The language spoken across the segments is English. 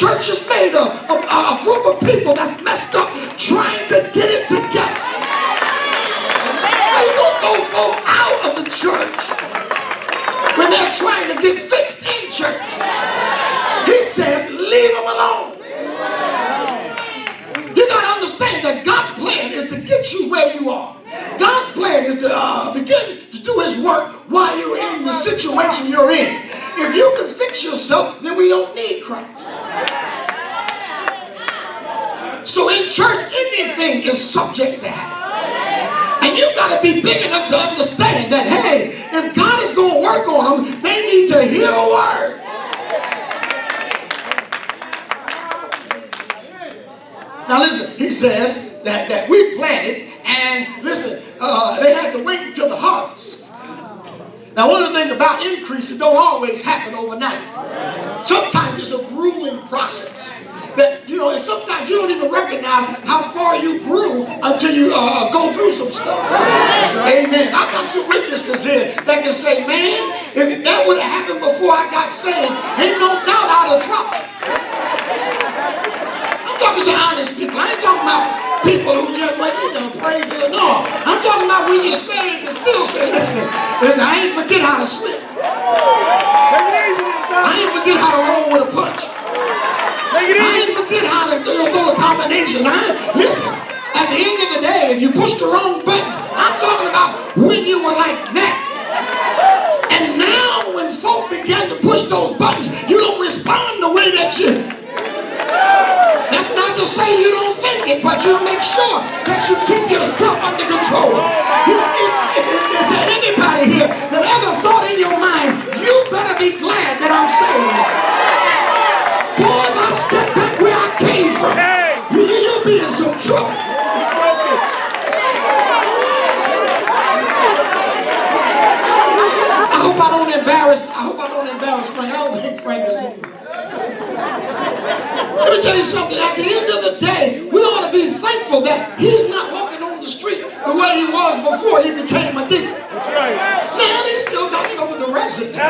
church is made of a group of people that's messed up trying to get it together. They don't go folk out of the church when they're trying to get fixed in church. He says, leave them alone. You got to understand that God's plan is to get you where you are. God's plan is to begin to do his work while you're in the situation you're in. If you can fix yourself, then we don't need Christ. So in church, anything is subject to happen. And you got to be big enough to understand that, hey, if God is going to work on them, they need to hear a word. Now listen, he says that we planted, and listen, they had to wait until the harvest. Now one of the things about increase, it don't always happen overnight. Sometimes it's a grueling process. That, you know, and sometimes you don't even recognize how far you grew until you go through some stuff. Amen. I got some witnesses here that can say, man, if that would have happened before I got saved, ain't no doubt I'd have dropped you. I'm talking to honest people. I ain't talking about people who just, well, you know, praise it or no. I'm talking about when you're saved and still say, listen, I ain't forget how to slip. I ain't forget how to roll with a punch. I ain't forget how to throw the combination. Listen, at the end of the day, if you push the wrong buttons, I'm talking about when you were like that. And now when folk began to push those buttons, you don't respond the way that you... That's not to say you don't think it, but you make sure that you keep yourself under control. Is there anybody here that ever thought in your mind, you better be glad that I'm saved? Boy, if I step back where I came from, you'll be in some trouble. I hope I don't embarrass Frank. I don't think Frank is in. Let me tell you something. At the end of the day, we ought to be thankful that he's not walking on the street the way he was before he became a deacon. Man, he still got some of the residue.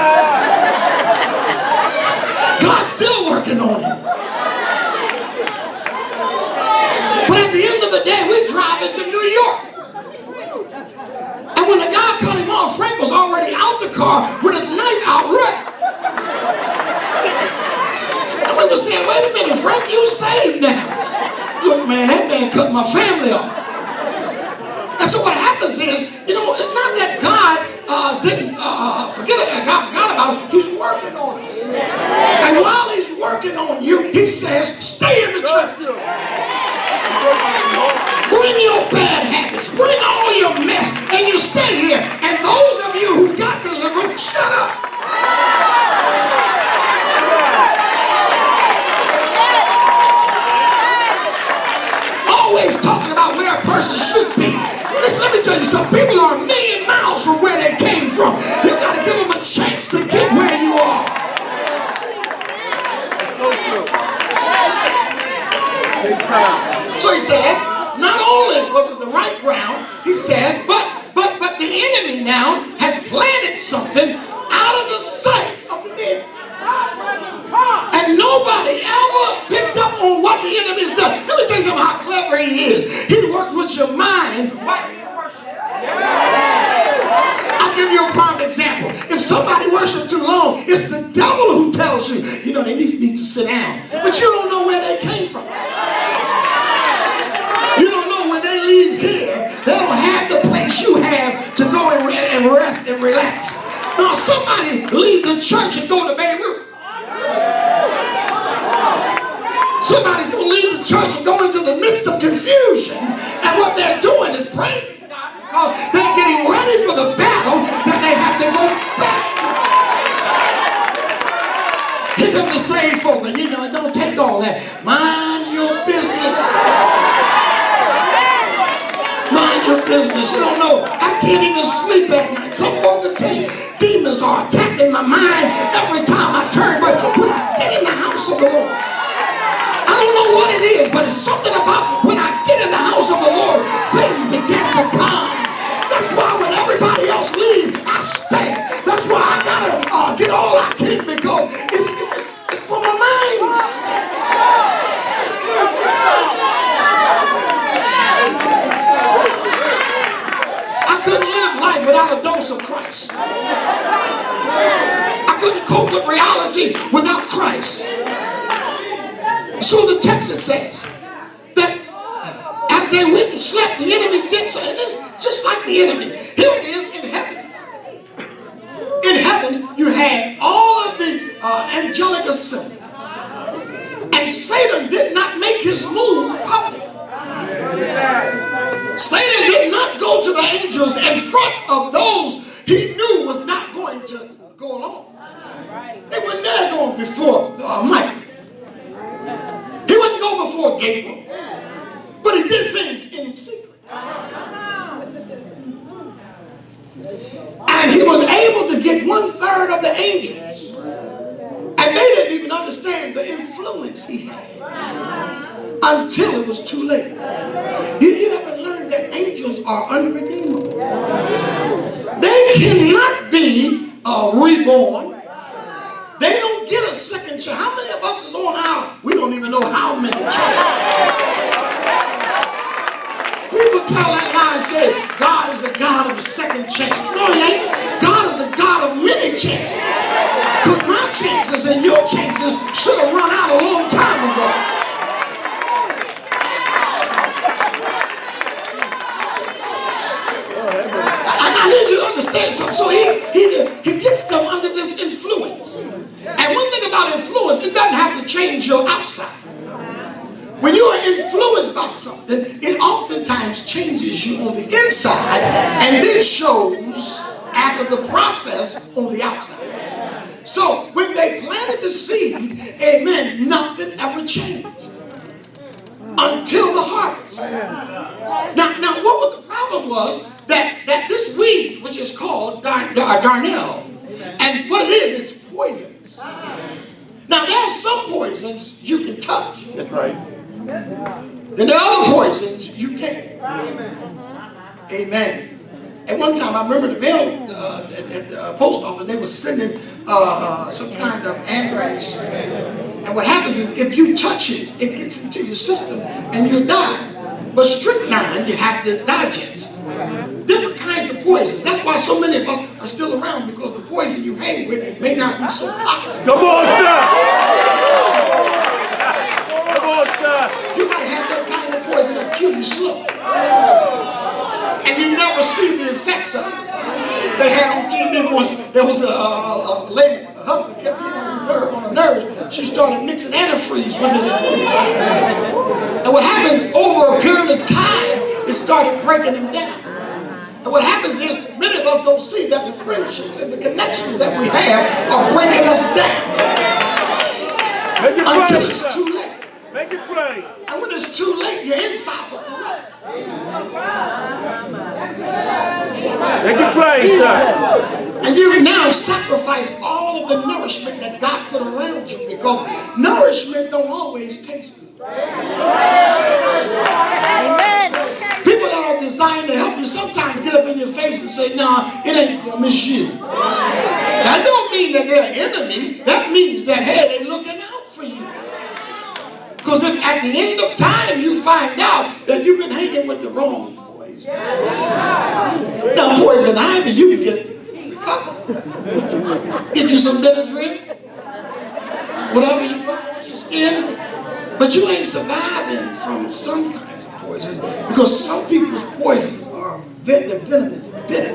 God's still working on him. But at the end of the day, we drive into New York. And when the guy cut him off, Frank was already out the car with his knife out ready. And we were saying, wait a minute, Frank, you saved now. Look, man, that man cut my family off. And so what happens is, you know, it's not that God God forgot about it. He's working on us. And while he's working on you, he says, stay in the church. Bring your bad habits. Bring all your mess. And you stay here. And those of you who got delivered, shut up. Always talking about where a person should be. Listen, let me tell you something. People are a million miles from where they came from. You got to give them a chance to get where you are. So he says, not only was it the right ground, he says, but the enemy now has planted something out of the sight of the men. And nobody ever picked up on what the enemy's done. Let me tell you something, how clever he is. He worked with your mind while you worship. I'll give you a prime example. If somebody worships too long, it's the devil who tells you, you know, they need to sit down. But you don't know where they came from. You don't know when they leave here, they don't have the place you have to go and rest and relax. Now somebody leave the church and go to Beirut. Somebody's going to leave the church and go into the midst of confusion, and what they're doing is praising God because they're getting ready for the battle that they have to go back to. Here come the saved folk, and you know, it don't take all that. Mind your business. Mind your business. You don't know. I can't even sleep at night. Some folk will tell you, demons are attacking my mind every time I turn, but when I get in the house of the Lord, I don't know what it is, but it's something about when I get in the house of the Lord, things begin to calm. That's why when everybody else leaves, I stay. That's why I gotta get all I can because it's for my mindset. So the text says that as they went and slept, the enemy did so. And it's just like the enemy. Here it is in heaven. In heaven, you had all of the angelic assembly. And Satan did not make his move public. Satan did not go to the angels in front of those he knew was not going to go along. They weren't there going before Michael. He wouldn't go before Gabriel. But he did things in secret. And he was able to get 1/3 of the angels. And they didn't even understand the influence he had until it was too late. You haven't learned that angels are unredeemable. They cannot be reborn. They don't get a second chance. How many of us is on our, we don't even know how many chances. People tell that lie and say, God is a God of a second chance. No, he ain't. God is a God of many chances. Because my chances and your chances should have run out a long time ago. I need you to understand something. So he gets them under this influence. And one thing about influence, it doesn't have to change your outside. When you are influenced by something, it oftentimes changes you on the inside and then shows after the process on the outside. So when they planted the seed, amen, nothing ever changed until the harvest. Now what was the problem was that this weed, which is called darnel, and what it is poisonous. Now there are some poisons you can touch. That's right. Then there are other poisons you can't. Amen. At one time, I remember the mail at the post office, they were sending some kind of anthrax. And what happens is if you touch it, it gets into your system and you'll die. But strychnine, you have to digest. Different kinds of poisons. That's why so many of us are still around, because the poison you hang with may not be so toxic. Come on, sir! You might have that kind of poison that kill you slow. And you never see the effects of it. They had on TV once, there was a lady, her husband kept getting on her nerves. She started mixing antifreeze with this food. And what happened over a period of time, it started breaking him down. And what happens is, many of us don't see that the friendships and the connections that we have are breaking us down. Until it's too late. Make it plain. And when it's too late, your insides are corrupt. Make it plain, sir. And you've now sacrificed all of the nourishment that God put around you, because nourishment don't always taste good. Amen. People that are designed to help you sometimes get up in your face and say, "No, it ain't gonna miss you." That don't mean that they're an enemy. That means that, hey, they're looking out for you. Because if at the end of time you find out that you've been hanging with the wrong poison. Now, poison ivy, you can get covered. Get you some Benadryl, whatever you rub on your skin. But you ain't surviving from some kinds of poison, because some people's poisons are the venom is bitter.